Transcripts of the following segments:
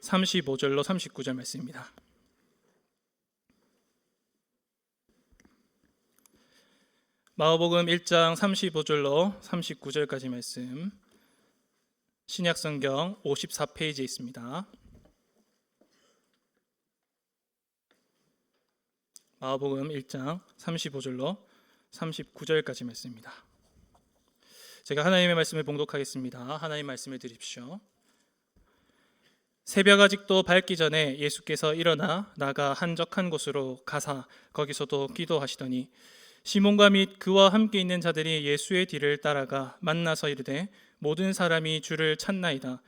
35절로 39절 말씀입니다. 마가복음 1장 35절로 39절까지 말씀, 신약성경 54페이지에 있습니다. 마가복음 1장 35절로 39절까지 말씀입니다. 제가 하나님의 말씀을 봉독하겠습니다. 하나님 말씀을 들으십시오. 새벽 아직도 밝기 전에 예수께서 일어나 나가 한적한 곳으로 가사 거기서도 기도하시더니 시몬과 및 그와 함께 있는 자들이 예수의 뒤를 따라가 만나서 이르되 모든 사람이 주를 찾나이다.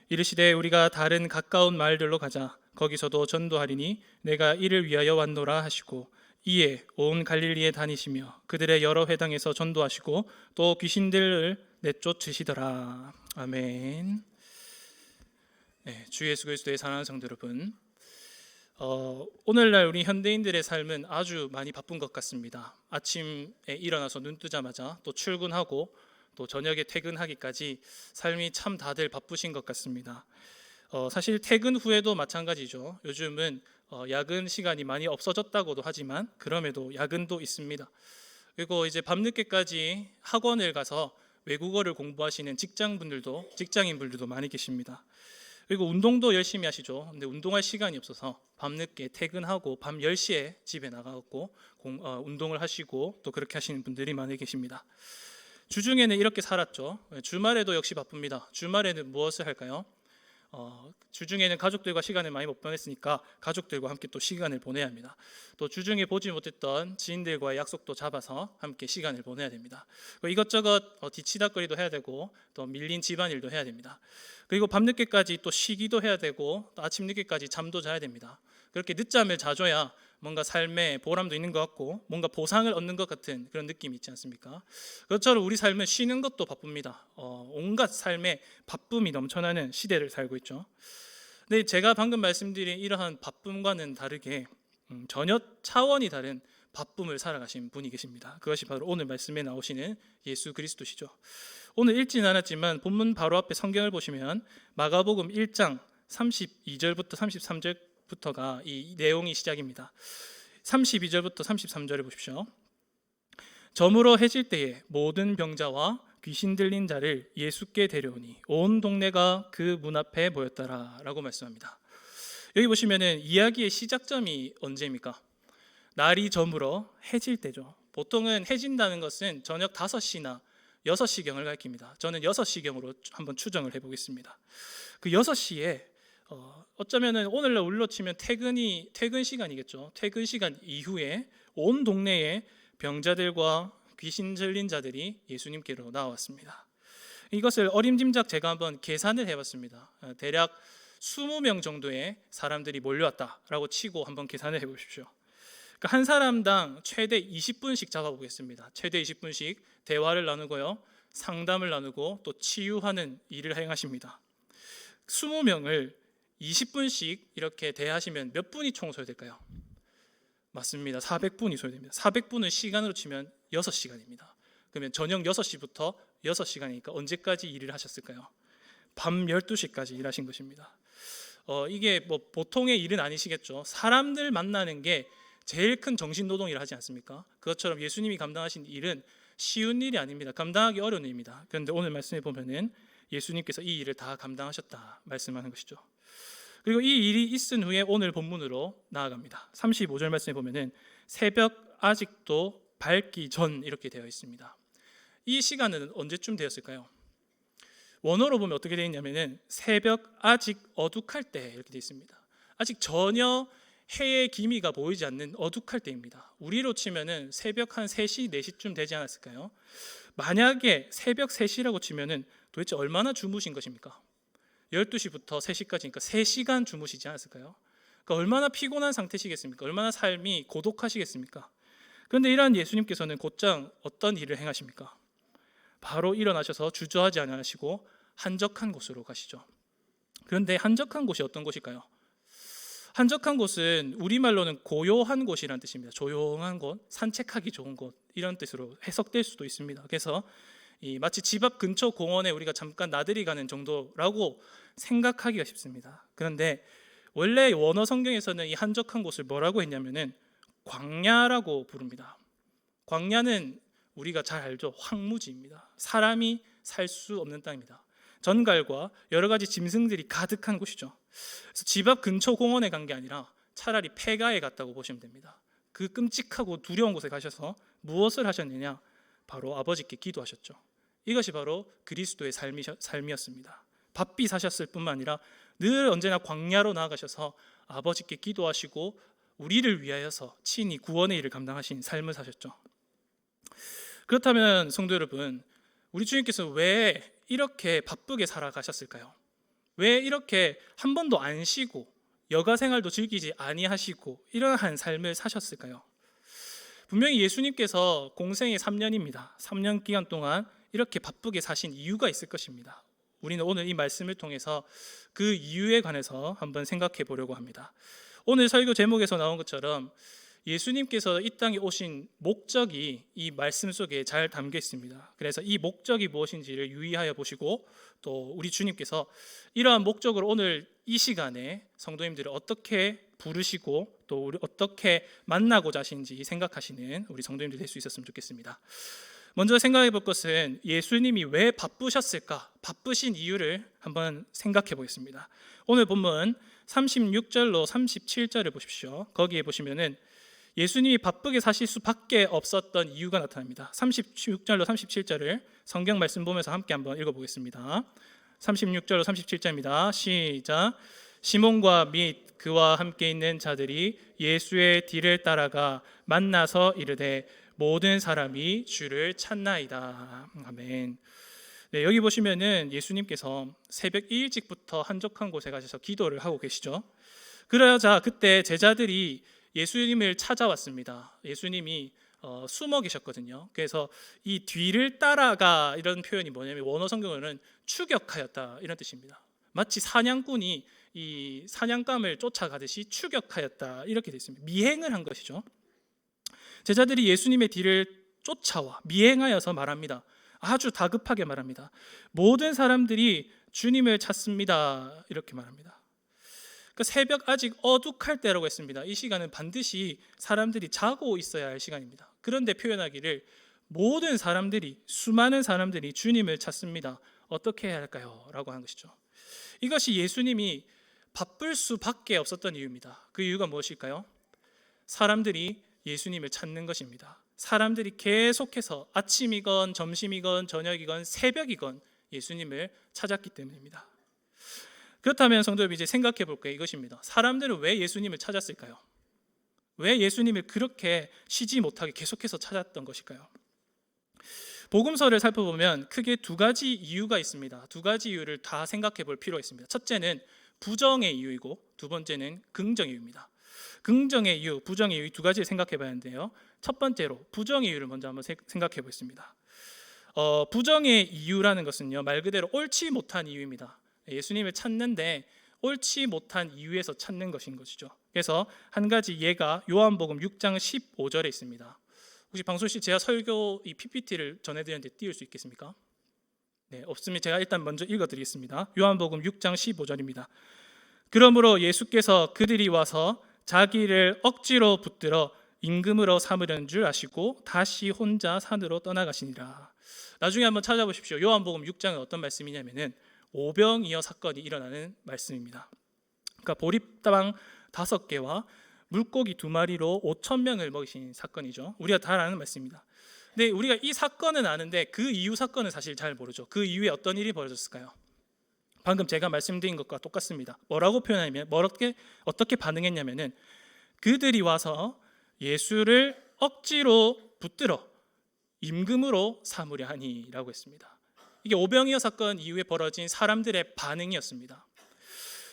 이르시되 우리가 다른 가까운 마을들로 가자. 거기서도 전도하리니 내가 이를 위하여 왔노라 하시고 이에 온 갈릴리에 다니시며 그들의 여러 회당에서 전도하시고 또 귀신들을 내쫓으시더라. 아멘. 네, 주 예수 그리스도의 사랑하는 성도 여러분, 오늘날 우리 현대인들의 삶은 아주 많이 바쁜 것 같습니다. 아침에 일어나서 눈 뜨자마자 또 출근하고 또 저녁에 퇴근하기까지 삶이 참 다들 바쁘신 것 같습니다. 사실 퇴근 후에도 마찬가지죠. 요즘은 야근 시간이 많이 없어졌다고도 하지만 그럼에도 야근도 있습니다. 그리고 이제 밤늦게까지 학원을 가서 외국어를 공부하시는 직장인분들도 많이 계십니다. 그리고 운동도 열심히 하시죠. 근데 운동할 시간이 없어서 밤늦게 퇴근하고 밤 10시에 집에 나가고 운동을 하시고 또 그렇게 하시는 분들이 많이 계십니다. 주중에는 이렇게 살았죠. 주말에도 역시 바쁩니다. 주말에는 무엇을 할까요? 주중에는 가족들과 시간을 많이 못 보냈으니까 가족들과 함께 또 시간을 보내야 합니다. 또 주중에 보지 못했던 지인들과의 약속도 잡아서 함께 시간을 보내야 됩니다. 이것저것 뒤치다거리도 해야 되고 또 밀린 집안일도 해야 됩니다. 그리고 밤늦게까지 또 쉬기도 해야 되고 또 아침 늦게까지 잠도 자야 됩니다. 그렇게 늦잠을 자줘야 뭔가 삶에 보람도 있는 것 같고 뭔가 보상을 얻는 것 같은 그런 느낌이 있지 않습니까? 그것처럼 우리 삶은 쉬는 것도 바쁩니다. 온갖 삶에 바쁨이 넘쳐나는 시대를 살고 있죠. 근데 제가 방금 말씀드린 이러한 바쁨과는 다르게 전혀 차원이 다른 바쁨을 살아가신 분이 계십니다. 그것이 바로 오늘 말씀에 나오시는 예수 그리스도시죠. 오늘 읽지는 않았지만 본문 바로 앞에 성경을 보시면 마가복음 1장 32절부터 33절부터가 이 내용이 시작입니다. 32절부터 33절을 보십시오. 저물어 해질 때에 모든 병자와 귀신 들린 자를 예수께 데려오니 온 동네가 그 문 앞에 모였더라 라고 말씀합니다. 여기 보시면은 이야기의 시작점이 언제입니까? 날이 저물어 해질 때죠. 보통은 해진다는 것은 저녁 5시나 6시경을 가리킵니다. 저는 6시경으로 한번 추정을 해보겠습니다. 그 6시에 어쩌면은 오늘날 우리로 치면 퇴근 시간이겠죠. 퇴근 시간 이후에 온 동네에 병자들과 귀신 들린 자들이 예수님께로 나왔습니다. 이것을 어림짐작 제가 한번 계산을 해봤습니다. 대략 20명 정도의 사람들이 몰려왔다라고 치고 한번 계산을 해보십시오. 그러니까 한 사람당 최대 20분씩 잡아보겠습니다. 최대 20분씩 대화를 나누고요, 상담을 나누고 또 치유하는 일을 행하십니다. 20명을 20분씩 이렇게 대하시면 몇 분이 총 소요될까요? 맞습니다. 400분이 소요됩니다. 400분을 시간으로 치면 6시간입니다. 그러면 저녁 6시부터 6시간이니까 언제까지 일을 하셨을까요? 밤 12시까지 일하신 것입니다. 이게 뭐 보통의 일은 아니시겠죠. 사람들 만나는 게 제일 큰 정신노동이라 하지 않습니까? 그것처럼 예수님이 감당하신 일은 쉬운 일이 아닙니다. 감당하기 어려운 일입니다. 그런데 오늘 말씀에 보면은 예수님께서 이 일을 다 감당하셨다 말씀하는 것이죠. 그리고 이 일이 있은 후에 오늘 본문으로 나아갑니다. 35절 말씀에 보면은 새벽 아직도 밝기 전 이렇게 되어 있습니다. 이 시간은 언제쯤 되었을까요? 원어로 보면 어떻게 되어 있냐면은 새벽 아직 어둑할 때 이렇게 되어 있습니다. 아직 전혀 해의 기미가 보이지 않는 어둑할 때입니다. 우리로 치면은 새벽 한 3시, 4시쯤 되지 않았을까요? 만약에 새벽 3시라고 치면은 도대체 얼마나 주무신 것입니까? 12시부터 3시까지니까 3시간 주무시지 않았을까요? 그러니까 얼마나 피곤한 상태시겠습니까? 얼마나 삶이 고독하시겠습니까? 그런데 이러한 예수님께서는 곧장 어떤 일을 행하십니까? 바로 일어나셔서 주저하지 않으시고 한적한 곳으로 가시죠. 그런데 한적한 곳이 어떤 곳일까요? 한적한 곳은 우리말로는 고요한 곳이라는 뜻입니다. 조용한 곳, 산책하기 좋은 곳 이런 뜻으로 해석될 수도 있습니다. 그래서 마치 집 앞 근처 공원에 우리가 잠깐 나들이 가는 정도라고 생각하기가 쉽습니다. 그런데 원래 원어 성경에서는 이 한적한 곳을 뭐라고 했냐면은 광야라고 부릅니다. 광야는 우리가 잘 알죠. 황무지입니다. 사람이 살 수 없는 땅입니다. 전갈과 여러 가지 짐승들이 가득한 곳이죠. 그래서 집 앞 근처 공원에 간 게 아니라 차라리 폐가에 갔다고 보시면 됩니다. 그 끔찍하고 두려운 곳에 가셔서 무엇을 하셨느냐? 바로 아버지께 기도하셨죠. 이것이 바로 그리스도의 삶이었습니다. 바삐 사셨을 뿐만 아니라 늘 언제나 광야로 나아가셔서 아버지께 기도하시고 우리를 위하여서 친히 구원의 일을 감당하신 삶을 사셨죠. 그렇다면 성도 여러분, 우리 주님께서 왜 이렇게 바쁘게 살아가셨을까요? 왜 이렇게 한 번도 안 쉬고 여가 생활도 즐기지 아니하시고 이러한 삶을 사셨을까요? 분명히 예수님께서 공생의 3년입니다. 3년 기간 동안 이렇게 바쁘게 사신 이유가 있을 것입니다. 우리는 오늘 이 말씀을 통해서 그 이유에 관해서 한번 생각해 보려고 합니다. 오늘 설교 제목에서 나온 것처럼 예수님께서 이 땅에 오신 목적이 이 말씀 속에 잘 담겨 있습니다. 그래서 이 목적이 무엇인지를 유의하여 보시고 또 우리 주님께서 이러한 목적으로 오늘 이 시간에 성도님들을 어떻게 부르시고 또 우리 어떻게 만나고자 하시는지 생각하시는 우리 성도님들 될 수 있었으면 좋겠습니다. 먼저 생각해 볼 것은 예수님이 왜 바쁘셨을까? 바쁘신 이유를 한번 생각해 보겠습니다. 오늘 본문 36절로 37절을 보십시오. 거기에 보시면은 예수님이 바쁘게 사실 수밖에 없었던 이유가 나타납니다. 36절로 37절을 성경 말씀 보면서 함께 한번 읽어보겠습니다. 36절로 37절입니다. 시작. 시몬과 및 그와 함께 있는 자들이 예수의 뒤를 따라가 만나서 이르되 모든 사람이 주를 찾나이다. 아멘. 네, 여기 보시면은 예수님께서 새벽 일찍부터 한적한 곳에 가셔서 기도를 하고 계시죠. 그러자 그때 제자들이 예수님을 찾아왔습니다. 예수님이 숨어 계셨거든요. 그래서 이 뒤를 따라가 이런 표현이 뭐냐면 원어 성경으로는 추격하였다 이런 뜻입니다. 마치 사냥꾼이 이 사냥감을 쫓아가듯이 추격하였다 이렇게 되어 있습니다. 미행을 한 것이죠. 제자들이 예수님의 뒤를 쫓아와 미행하여서 말합니다. 아주 다급하게 말합니다. 모든 사람들이 주님을 찾습니다. 이렇게 말합니다. 그 새벽 아직 어둑할 때라고 했습니다. 이 시간은 반드시 사람들이 자고 있어야 할 시간입니다. 그런데 표현하기를 모든 사람들이 수많은 사람들이 주님을 찾습니다. 어떻게 해야 할까요? 라고 한 것이죠. 이것이 예수님이 바쁠 수밖에 없었던 이유입니다. 그 이유가 무엇일까요? 사람들이 예수님을 찾는 것입니다. 사람들이 계속해서 아침이건 점심이건 저녁이건 새벽이건 예수님을 찾았기 때문입니다. 그렇다면 성도 여러분 이제 생각해 볼 거예요. 이것입니다. 사람들은 왜 예수님을 찾았을까요? 왜 예수님을 그렇게 쉬지 못하게 계속해서 찾았던 것일까요? 복음서를 살펴보면 크게 두 가지 이유가 있습니다. 두 가지 이유를 다 생각해 볼 필요가 있습니다. 첫째는 부정의 이유이고 두 번째는 긍정의 이유입니다. 긍정의 이유, 부정의 이유 두 가지를 생각해 봐야 하는데요. 첫 번째로 부정의 이유를 먼저 한번 생각해 보겠습니다. 부정의 이유라는 것은요, 말 그대로 옳지 못한 이유입니다. 예수님을 찾는데 옳지 못한 이유에서 찾는 것인 것이죠. 그래서 한 가지 예가 요한복음 6장 15절에 있습니다. 혹시 방송 씨 제가 설교 이 PPT를 전해드렸는데 띄울 수 있겠습니까? 네, 없으면 제가 일단 먼저 읽어드리겠습니다. 요한복음 6장 15절입니다. 그러므로 예수께서 그들이 와서 자기를 억지로 붙들어 임금으로 삼으려는 줄 아시고 다시 혼자 산으로 떠나가시니라. 나중에 한번 찾아보십시오. 요한복음 6장은 어떤 말씀이냐면은 오병이어 사건이 일어나는 말씀입니다. 그러니까 보리빵 5개와 물고기 2마리로 5,000명을 먹이신 사건이죠. 우리가 다 아는 말씀입니다. 근데 우리가 이 사건은 아는데 그 이후 사건은 사실 잘 모르죠. 그 이후에 어떤 일이 벌어졌을까요? 방금 제가 말씀드린 것과 똑같습니다. 뭐라고 표현하냐면 어떻게 반응했냐면은 그들이 와서 예수를 억지로 붙들어 임금으로 삼으려 하니라고 했습니다. 이게 오병이어 사건 이후에 벌어진 사람들의 반응이었습니다.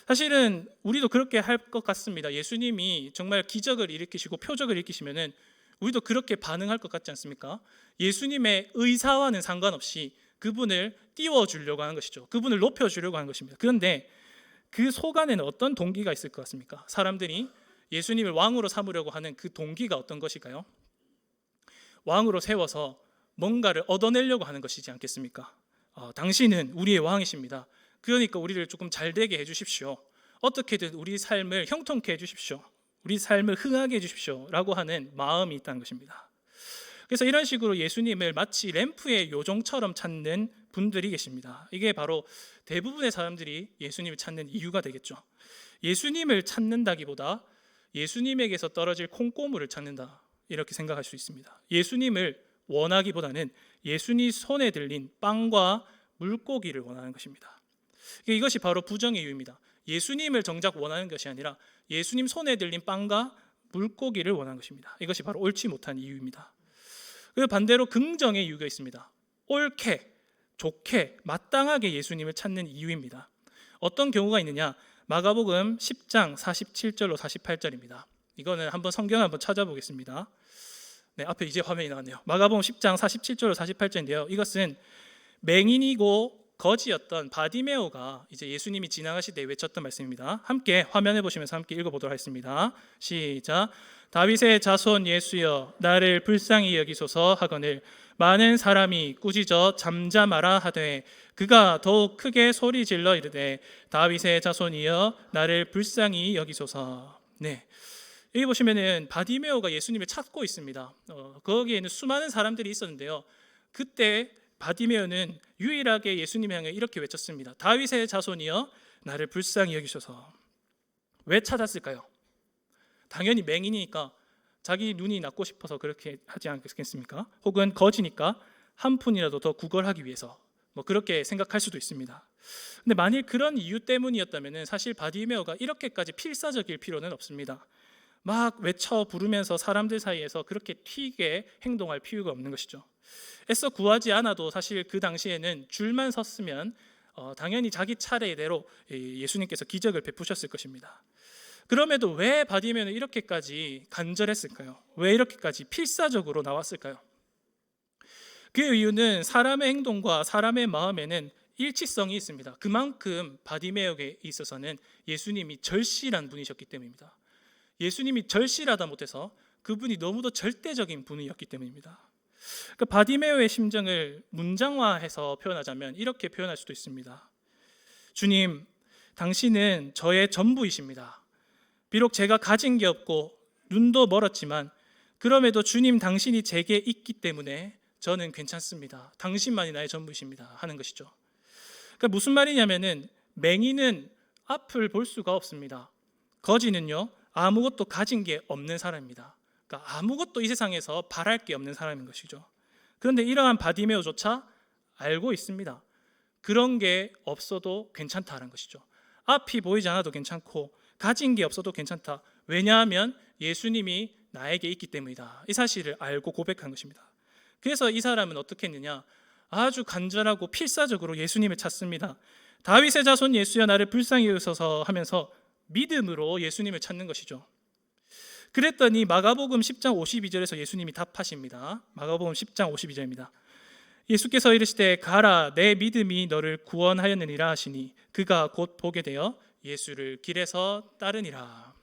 사실은 우리도 그렇게 할 것 같습니다. 예수님이 정말 기적을 일으키시고 표적을 일으키시면은 우리도 그렇게 반응할 것 같지 않습니까? 예수님의 의사와는 상관없이 그분을 띄워주려고 하는 것이죠. 그분을 높여주려고 하는 것입니다. 그런데 그 속 안에는 어떤 동기가 있을 것 같습니까? 사람들이 예수님을 왕으로 삼으려고 하는 그 동기가 어떤 것일까요? 왕으로 세워서 뭔가를 얻어내려고 하는 것이지 않겠습니까? 당신은 우리의 왕이십니다. 그러니까 우리를 조금 잘 되게 해주십시오. 어떻게든 우리 삶을 형통케 해주십시오. 우리 삶을 흥하게 해주십시오. 라고 하는 마음이 있다는 것입니다. 그래서 이런 식으로 예수님을 마치 램프의 요정처럼 찾는 분들이 계십니다. 이게 바로 대부분의 사람들이 예수님을 찾는 이유가 되겠죠. 예수님을 찾는다기보다 예수님에게서 떨어질 콩고물을 찾는다, 이렇게 생각할 수 있습니다. 예수님을 원하기보다는 예수님 손에 들린 빵과 물고기를 원하는 것입니다. 이것이 바로 부정의 이유입니다. 예수님을 정작 원하는 것이 아니라 예수님 손에 들린 빵과 물고기를 원하는 것입니다. 이것이 바로 옳지 못한 이유입니다. 그리고 반대로 긍정의 이유가 있습니다. 옳게, 좋게, 마땅하게 예수님을 찾는 이유입니다. 어떤 경우가 있느냐? 마가복음 10장 47절로 48절입니다. 이거는 한번 성경을 한번 찾아보겠습니다. 네, 앞에 이제 화면이 나왔네요. 마가복음 10장 47절로 48절인데요. 이것은 맹인이고 거지였던 바디메오가 이제 예수님이 지나가실 때 외쳤던 말씀입니다. 함께 화면에 보시면서 함께 읽어보도록 하겠습니다. 시작. 다윗의 자손 예수여 나를 불쌍히 여기소서 하거늘 많은 사람이 꾸짖어 잠잠하라 하되 그가 더욱 크게 소리 질러 이르되 다윗의 자손이여 나를 불쌍히 여기소서. 네, 여기 보시면은 바디메오가 예수님을 찾고 있습니다. 거기에는 수많은 사람들이 있었는데요. 그때 바디메오는 유일하게 예수님 향해 이렇게 외쳤습니다. 다윗의 자손이여 나를 불쌍히 여기소서. 왜 찾았을까요? 당연히 맹인이니까 자기 눈이 낫고 싶어서 그렇게 하지 않겠습니까? 혹은 거지니까 한 푼이라도 더 구걸하기 위해서, 그렇게 생각할 수도 있습니다. 근데 만일 그런 이유 때문이었다면 사실 바디메오가 이렇게까지 필사적일 필요는 없습니다. 막 외쳐 부르면서 사람들 사이에서 그렇게 튀게 행동할 필요가 없는 것이죠. 애써 구하지 않아도 사실 그 당시에는 줄만 섰으면 당연히 자기 차례대로 예수님께서 기적을 베푸셨을 것입니다. 그럼에도 왜 바디메오는 이렇게까지 간절했을까요? 왜 이렇게까지 필사적으로 나왔을까요? 그 이유는 사람의 행동과 사람의 마음에는 일치성이 있습니다. 그만큼 바디메오에게 있어서는 예수님이 절실한 분이셨기 때문입니다. 예수님이 절실하다 못해서 그분이 너무도 절대적인 분이었기 때문입니다. 그러니까 바디메오의 심정을 문장화해서 표현하자면 이렇게 표현할 수도 있습니다. 주님, 당신은 저의 전부이십니다. 비록 제가 가진 게 없고 눈도 멀었지만 그럼에도 주님 당신이 제게 있기 때문에 저는 괜찮습니다. 당신만이 나의 전부이십니다. 하는 것이죠. 그러니까 무슨 말이냐면은 맹인은 앞을 볼 수가 없습니다. 거지는요 아무것도 가진 게 없는 사람입니다. 그러니까 아무것도 이 세상에서 바랄 게 없는 사람인 것이죠. 그런데 이러한 바디메오조차 알고 있습니다. 그런 게 없어도 괜찮다는 것이죠. 앞이 보이지 않아도 괜찮고 가진 게 없어도 괜찮다. 왜냐하면 예수님이 나에게 있기 때문이다. 이 사실을 알고 고백한 것입니다. 그래서 이 사람은 어떻게 했느냐? 아주 간절하고 필사적으로 예수님을 찾습니다. 다윗의 자손 예수여 나를 불쌍히 여기소서 하면서 믿음으로 예수님을 찾는 것이죠. 그랬더니 마가복음 10장 52절에서 예수님이 답하십니다. 마가복음 10장 52절입니다. 예수께서 이르시되 가라 내 믿음이 너를 구원하였느니라 하시니 그가 곧 보게 되어 예수를 길에서 따르니라.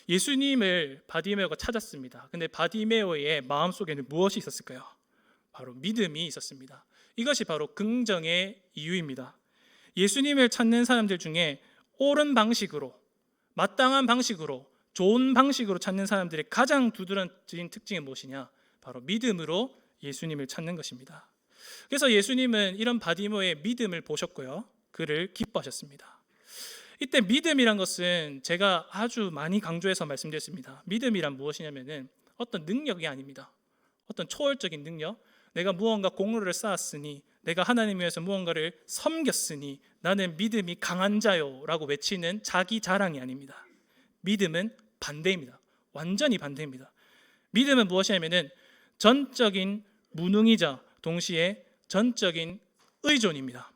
예수님을 바디메오가 찾았습니다. 근데 바디메오의 마음속에는 무엇이 있었을까요? 바로 믿음이 있었습니다. 이것이 바로 긍정의 이유입니다. 예수님을 찾는 사람들 중에 옳은 방식으로, 마땅한 방식으로, 좋은 방식으로 찾는 사람들의 가장 두드러진 특징이 무엇이냐? 바로 믿음으로 예수님을 찾는 것입니다. 그래서 예수님은 이런 바디메오의 믿음을 보셨고요, 그를 기뻐하셨습니다. 이때 믿음이란 것은 제가 아주 많이 강조해서 말씀드렸습니다. 믿음이란 무엇이냐면은 어떤 능력이 아닙니다. 어떤 초월적인 능력, 내가 무언가 공로를 쌓았으니, 내가 하나님 위해서 무언가를 섬겼으니 나는 믿음이 강한 자요 라고 외치는 자기 자랑이 아닙니다. 믿음은 반대입니다. 완전히 반대입니다. 믿음은 무엇이냐면은 전적인 무능이자 동시에 전적인 의존입니다.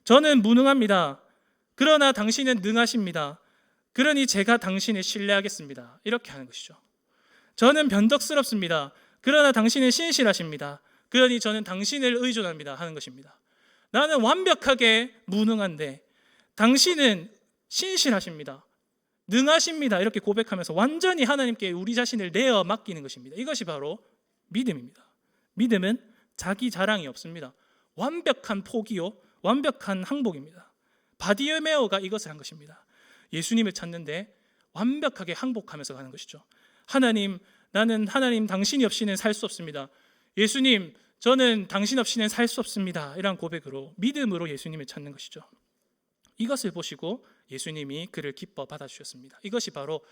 저는 무능합니다. 그러나 당신은 능하십니다. 그러니 제가 당신을 신뢰하겠습니다. 이렇게 하는 것이죠. 저는 변덕스럽습니다. 그러나 당신은 신실하십니다. 그러니 저는 당신을 의존합니다. 하는 것입니다. 나는 완벽하게 무능한데 당신은 신실하십니다. 능하십니다. 이렇게 고백하면서 완전히 하나님께 우리 자신을 내어 맡기는 것입니다. 이것이 바로 믿음입니다. 믿음은 자기 자랑이 없습니다. 완벽한 포기요, 완벽한 항복입니다. 바디메오가 이것을 한 것입니다. 예수님을 찾는데 완벽하게 항복하면서 가는 것이죠. 하나님, 나는 하나님 당신이 없이는 살 수 없습니다. 예수님, 저는 당신 없이는 살 수 없습니다. 이런 고백으로 믿음으로 예수님을 찾는 것이죠. 이것을 보시고 예수님이 그를 기뻐 받아주셨습니다. 이것이 바로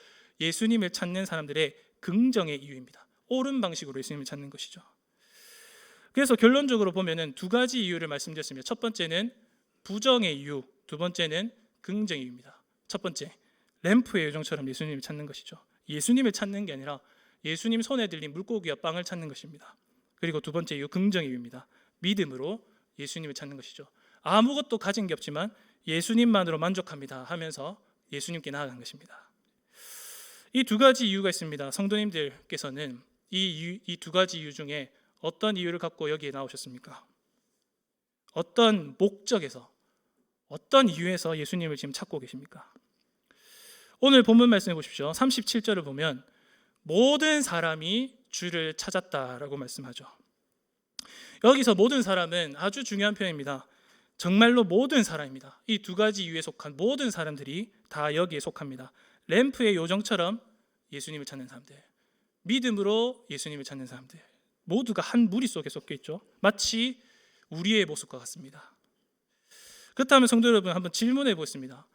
예수님을 찾는 사람들의 긍정의 이유입니다. 옳은 방식으로 예수님을 찾는 것이죠. 그래서 결론적으로 보면은 두 가지 이유를 말씀드렸습니다. 첫 번째는 부정의 이유, 두 번째는 긍정의 이유입니다. 첫 번째, 램프의 요정처럼 예수님을 찾는 것이죠. 예수님을 찾는 게 아니라 예수님 손에 들린 물고기와 빵을 찾는 것입니다. 그리고 두 번째 이유, 긍정의 이유입니다. 믿음으로 예수님을 찾는 것이죠. 아무것도 가진 게 없지만 예수님만으로 만족합니다 하면서 예수님께 나아간 것입니다. 이 두 가지 이유가 있습니다. 성도님들께서는 이 두 가지 이유 중에 어떤 이유를 갖고 여기에 나오셨습니까? 어떤 목적에서, 어떤 이유에서 예수님을 지금 찾고 계십니까? 오늘 본문 말씀해 보십시오. 37절을 보면 모든 사람이 주를 찾았다라고 말씀하죠. 여기서 모든 사람은 아주 중요한 표현입니다. 정말로 모든 사람입니다. 이 두 가지 이유에 속한 모든 사람들이 다 여기에 속합니다. 램프의 요정처럼 예수님을 찾는 사람들, 믿음으로 예수님을 찾는 사람들, 모두가 한 무리 속에 섞여 있죠. 마치 우리의 모습과 같습니다. 그렇다면 성도 여러분, 한번 질문해 보겠습니다.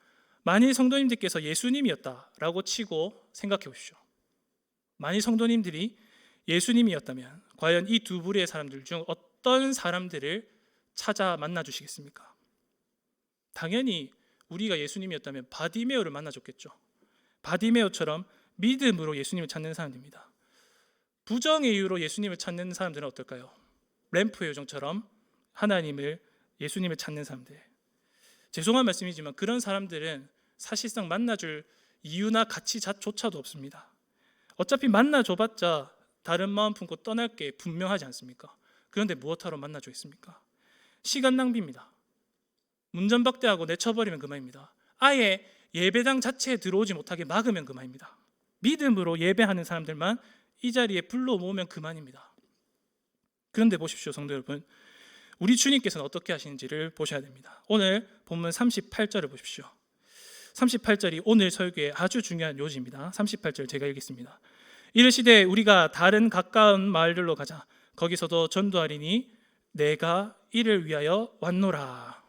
만일 성도님들께서 예수님이었다라고 치고 생각해 보십시오. 만일 성도님들이 예수님이었다면 과연 이 두 부류의 사람들 중 어떤 사람들을 찾아 만나 주시겠습니까? 당연히 우리가 예수님이었다면 바디메오를 만나줬겠죠. 바디메오처럼 믿음으로 예수님을 찾는 사람들입니다. 부정의 이유로 예수님을 찾는 사람들은 어떨까요? 램프의 요정처럼 예수님을 찾는 사람들. 죄송한 말씀이지만 그런 사람들은 사실상 만나줄 이유나 가치조차도 없습니다. 어차피 만나줘봤자 다른 마음 품고 떠날 게 분명하지 않습니까? 그런데 무엇하러 만나줘 있습니까? 시간 낭비입니다. 문전박대하고 내쳐버리면 그만입니다. 아예 예배당 자체에 들어오지 못하게 막으면 그만입니다. 믿음으로 예배하는 사람들만 이 자리에 불러 모으면 그만입니다. 그런데 보십시오, 성도 여러분, 우리 주님께서는 어떻게 하시는지를 보셔야 됩니다. 오늘 본문 38절을 보십시오. 38절이 오늘 설교의 아주 중요한 요지입니다. 38절 제가 읽겠습니다. 이르시되 우리가 다른 가까운 마을들로 가자. 거기서도 전도하리니 내가 이를 위하여 왔노라.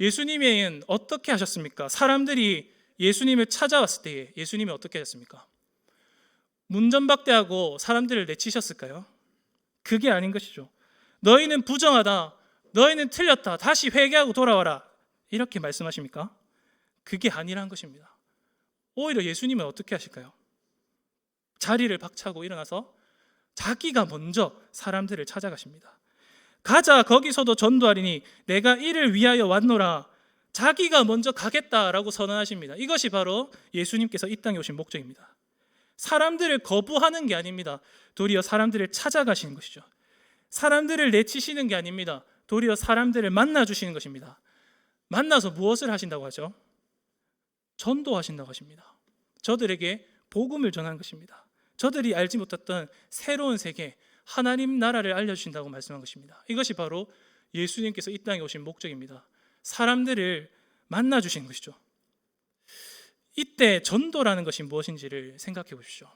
예수님은 어떻게 하셨습니까? 사람들이 예수님을 찾아왔을 때 예수님이 어떻게 하셨습니까? 문전박대하고 사람들을 내치셨을까요? 그게 아닌 것이죠. 너희는 부정하다, 너희는 틀렸다, 다시 회개하고 돌아와라, 이렇게 말씀하십니까? 그게 아니란 것입니다. 오히려 예수님은 어떻게 하실까요? 자리를 박차고 일어나서 자기가 먼저 사람들을 찾아가십니다. 가자, 거기서도 전도하리니 내가 이를 위하여 왔노라. 자기가 먼저 가겠다라고 선언하십니다. 이것이 바로 예수님께서 이 땅에 오신 목적입니다. 사람들을 거부하는 게 아닙니다. 도리어 사람들을 찾아가시는 것이죠. 사람들을 내치시는 게 아닙니다. 도리어 사람들을 만나주시는 것입니다. 만나서 무엇을 하신다고 하죠? 전도하신다고 하십니다. 저들에게 복음을 전하는 것입니다. 저들이 알지 못했던 새로운 세계, 하나님 나라를 알려주신다고 말씀한 것입니다. 이것이 바로 예수님께서 이 땅에 오신 목적입니다. 사람들을 만나주시는 것이죠. 이때 전도라는 것이 무엇인지를 생각해 보십시오.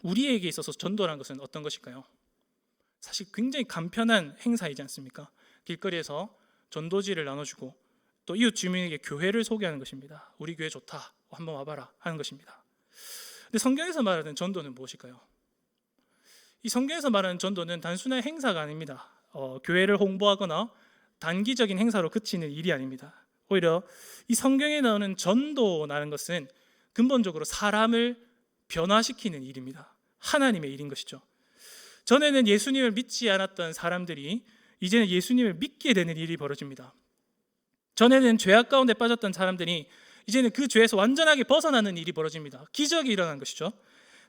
우리에게 있어서 전도라는 것은 어떤 것일까요? 사실 굉장히 간편한 행사이지 않습니까? 길거리에서 전도지를 나눠주고 또 이웃 주민에게 교회를 소개하는 것입니다. 우리 교회 좋다, 한번 와봐라 하는 것입니다. 근데 성경에서 말하는 전도는 무엇일까요? 이 성경에서 말하는 전도는 단순한 행사가 아닙니다. 교회를 홍보하거나 단기적인 행사로 그치는 일이 아닙니다. 오히려 이 성경에 나오는 전도라는 것은 근본적으로 사람을 변화시키는 일입니다. 하나님의 일인 것이죠. 전에는 예수님을 믿지 않았던 사람들이 이제는 예수님을 믿게 되는 일이 벌어집니다. 전에는 죄악 가운데 빠졌던 사람들이 이제는 그 죄에서 완전하게 벗어나는 일이 벌어집니다. 기적이 일어난 것이죠.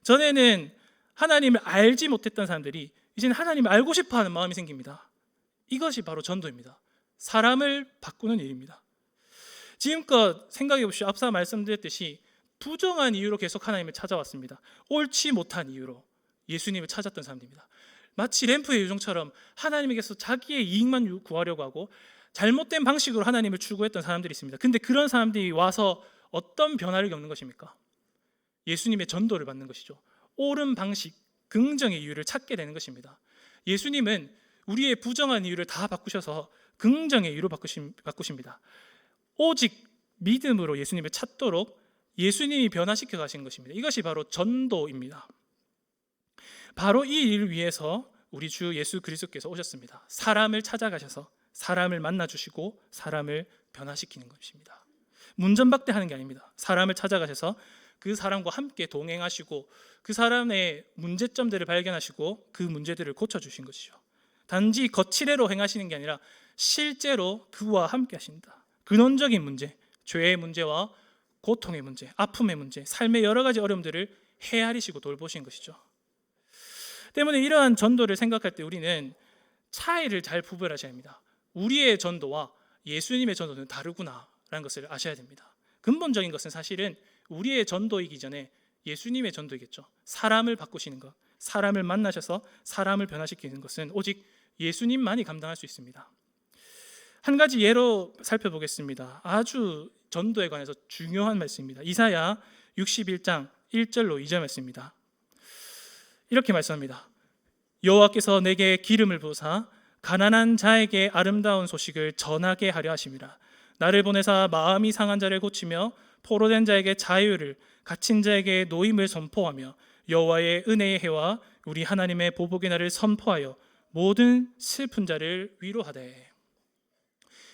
전에는 하나님을 알지 못했던 사람들이 이제는 하나님을 알고 싶어하는 마음이 생깁니다. 이것이 바로 전도입니다. 사람을 바꾸는 일입니다. 지금껏 생각해 보십시오. 앞서 말씀드렸듯이 부정한 이유로 계속 하나님을 찾아왔습니다. 옳지 못한 이유로 예수님을 찾았던 사람들입니다. 마치 램프의 요정처럼 하나님에게서 자기의 이익만 구하려고 하고 잘못된 방식으로 하나님을 추구했던 사람들이 있습니다. 근데 그런 사람들이 와서 어떤 변화를 겪는 것입니까? 예수님의 전도를 받는 것이죠. 옳은 방식, 긍정의 이유를 찾게 되는 것입니다. 예수님은 우리의 부정한 이유를 다 바꾸셔서 긍정의 이유로 바꾸십니다. 오직 믿음으로 예수님을 찾도록 예수님이 변화시켜 가신 것입니다. 이것이 바로 전도입니다. 바로 이 일을 위해서 우리 주 예수 그리스도께서 오셨습니다. 사람을 찾아가셔서 사람을 만나주시고 사람을 변화시키는 것입니다. 문전박대하는 게 아닙니다. 사람을 찾아가셔서 그 사람과 함께 동행하시고 그 사람의 문제점들을 발견하시고 그 문제들을 고쳐주신 것이죠. 단지 거칠애로 행하시는 게 아니라 실제로 그와 함께 하신다. 근원적인 문제, 죄의 문제와 고통의 문제, 아픔의 문제, 삶의 여러 가지 어려움들을 헤아리시고 돌보신 것이죠. 때문에 이러한 전도를 생각할 때 우리는 차이를 잘 구별하셔야 합니다. 우리의 전도와 예수님의 전도는 다르구나라는 것을 아셔야 됩니다. 근본적인 것은 사실은 우리의 전도이기 전에 예수님의 전도이겠죠. 사람을 바꾸시는 것, 사람을 만나셔서 사람을 변화시키는 것은 오직 예수님만이 감당할 수 있습니다. 한 가지 예로 살펴보겠습니다. 아주 전도에 관해서 중요한 말씀입니다. 이사야 61장 1절로 2절 말씀입니다. 이렇게 말씀합니다. 여호와께서 내게 기름을 부으사 가난한 자에게 아름다운 소식을 전하게 하려 하심이라. 나를 보내사 마음이 상한 자를 고치며 포로된 자에게 자유를, 갇힌 자에게 노임을 선포하며 여호와의 은혜의 해와 우리 하나님의 보복의 날을 선포하여 모든 슬픈 자를 위로하되.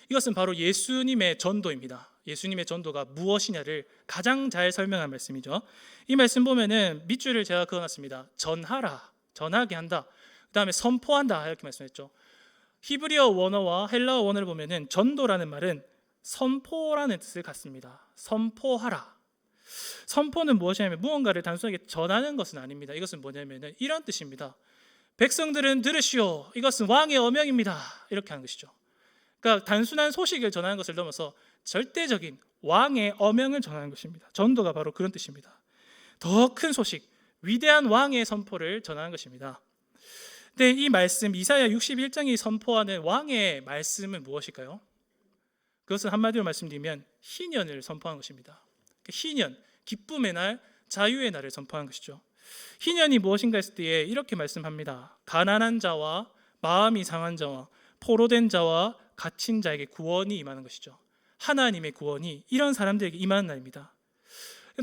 이것은 바로 예수님의 전도입니다. 예수님의 전도가 무엇이냐를 가장 잘 설명한 말씀이죠. 이 말씀 보면은 밑줄을 제가 그어놨습니다. 전하라, 전하게 한다. 그 다음에 선포한다 이렇게 말씀했죠. 히브리어 원어와 헬라어 원어를 보면은 전도라는 말은 선포라는 뜻을 갖습니다. 선포하라. 선포는 무엇이냐면 무언가를 단순하게 전하는 것은 아닙니다. 이것은 뭐냐면은 이런 뜻입니다. 백성들은 들으시오. 이것은 왕의 어명입니다. 이렇게 하는 것이죠. 그러니까 단순한 소식을 전하는 것을 넘어서 절대적인 왕의 어명을 전하는 것입니다. 전도가 바로 그런 뜻입니다. 더 큰 소식, 위대한 왕의 선포를 전하는 것입니다. 근데 이 말씀 이사야 61장이 선포하는 왕의 말씀은 무엇일까요? 그것은 한마디로 말씀드리면 희년을 선포한 것입니다. 희년, 기쁨의 날, 자유의 날을 선포한 것이죠. 희년이 무엇인가 했을 때에 이렇게 말씀합니다. 가난한 자와 마음이 상한 자와 포로된 자와 갇힌 자에게 구원이 임하는 것이죠. 하나님의 구원이 이런 사람들에게 임하는 날입니다.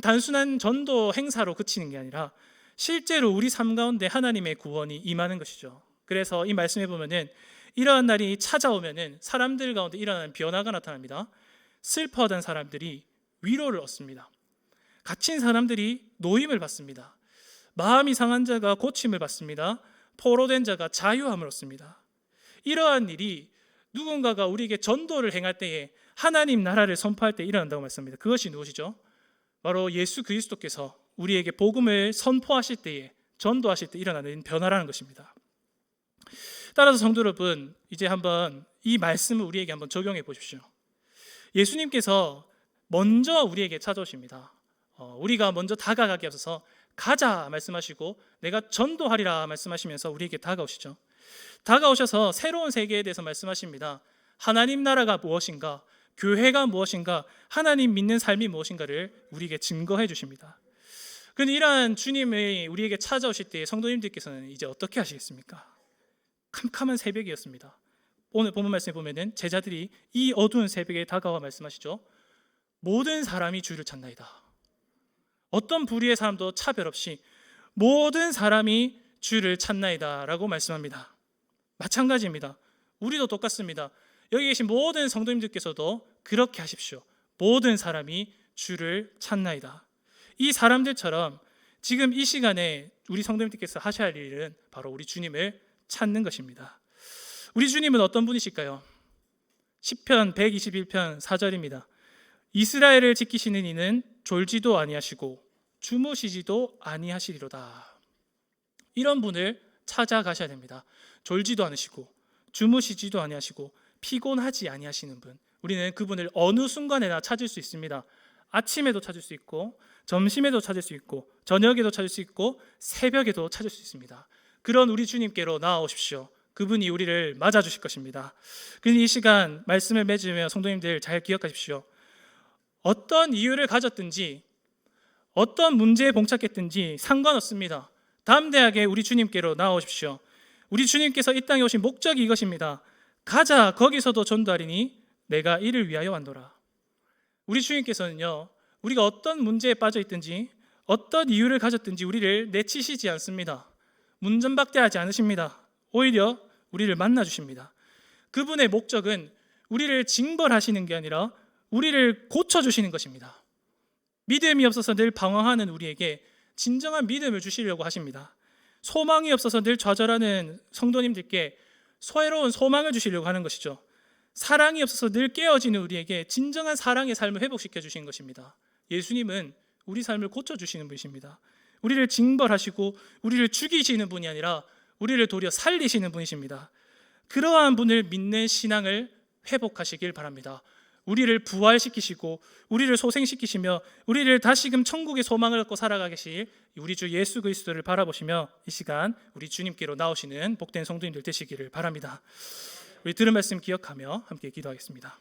단순한 전도 행사로 그치는 게 아니라 실제로 우리 삶 가운데 하나님의 구원이 임하는 것이죠. 그래서 이 말씀에 보면은 이러한 날이 찾아오면은 사람들 가운데 일어나는 변화가 나타납니다. 슬퍼하던 사람들이 위로를 얻습니다. 갇힌 사람들이 노임을 받습니다. 마음이 상한 자가 고침을 받습니다. 포로된 자가 자유함을 얻습니다. 이러한 일이 누군가가 우리에게 전도를 행할 때에 하나님 나라를 선포할 때 일어난다고 말씀합니다. 그것이 무엇이죠? 바로 예수 그리스도께서 우리에게 복음을 선포하실 때에, 전도하실 때 일어나는 변화라는 것입니다. 따라서 성도 여러분, 이제 한번 이 말씀을 우리에게 한번 적용해 보십시오. 예수님께서 먼저 우리에게 찾아오십니다. 우리가 먼저 다가가기 앞서서 가자 말씀하시고 내가 전도하리라 말씀하시면서 우리에게 다가오시죠. 다가오셔서 새로운 세계에 대해서 말씀하십니다. 하나님 나라가 무엇인가, 교회가 무엇인가, 하나님 믿는 삶이 무엇인가를 우리에게 증거해 주십니다. 그런데 이러한 주님이 우리에게 찾아오실 때 성도님들께서는 이제 어떻게 하시겠습니까? 캄캄한 새벽이었습니다. 오늘 본문 말씀에 보면은 제자들이 이 어두운 새벽에 다가와 말씀하시죠. 모든 사람이 주를 찾나이다. 어떤 부류의 사람도 차별 없이 모든 사람이 주를 찾나이다 라고 말씀합니다. 마찬가지입니다. 우리도 똑같습니다. 여기 계신 모든 성도님들께서도 그렇게 하십시오. 모든 사람이 주를 찾나이다. 이 사람들처럼 지금 이 시간에 우리 성도님들께서 하셔야 할 일은 바로 우리 주님을 찾는 것입니다. 우리 주님은 어떤 분이실까요? 시편 121편 4절입니다. 이스라엘을 지키시는 이는 졸지도 아니하시고 주무시지도 아니하시리로다. 이런 분을 찾아가셔야 됩니다. 졸지도 않으시고 주무시지도 아니하시고 피곤하지 아니하시는 분, 우리는 그분을 어느 순간에나 찾을 수 있습니다. 아침에도 찾을 수 있고 점심에도 찾을 수 있고 저녁에도 찾을 수 있고 새벽에도 찾을 수 있습니다. 그런 우리 주님께로 나아오십시오. 그분이 우리를 맞아주실 것입니다. 그러니 이 시간 말씀을 맺으며 성도님들 잘 기억하십시오. 어떤 이유를 가졌든지 어떤 문제에 봉착했든지 상관없습니다. 담대하게 우리 주님께로 나오십시오. 우리 주님께서 이 땅에 오신 목적이 이것입니다. 가자, 거기서도 전도하리니 내가 이를 위하여 왔노라. 우리 주님께서는요, 우리가 어떤 문제에 빠져 있든지 어떤 이유를 가졌든지 우리를 내치시지 않습니다. 문전박대하지 않으십니다. 오히려 우리를 만나주십니다. 그분의 목적은 우리를 징벌하시는 게 아니라 우리를 고쳐주시는 것입니다. 믿음이 없어서 늘 방황하는 우리에게 진정한 믿음을 주시려고 하십니다. 소망이 없어서 늘 좌절하는 성도님들께 새로운 소망을 주시려고 하는 것이죠. 사랑이 없어서 늘 깨어지는 우리에게 진정한 사랑의 삶을 회복시켜 주신 것입니다. 예수님은 우리 삶을 고쳐주시는 분이십니다. 우리를 징벌하시고 우리를 죽이시는 분이 아니라 우리를 도리어 살리시는 분이십니다. 그러한 분을 믿는 신앙을 회복하시길 바랍니다. 우리를 부활시키시고 우리를 소생시키시며 우리를 다시금 천국의 소망을 갖고 살아가게 하실 우리 주 예수 그리스도를 바라보시며 이 시간 우리 주님께로 나오시는 복된 성도님들 되시기를 바랍니다. 우리 들은 말씀 기억하며 함께 기도하겠습니다.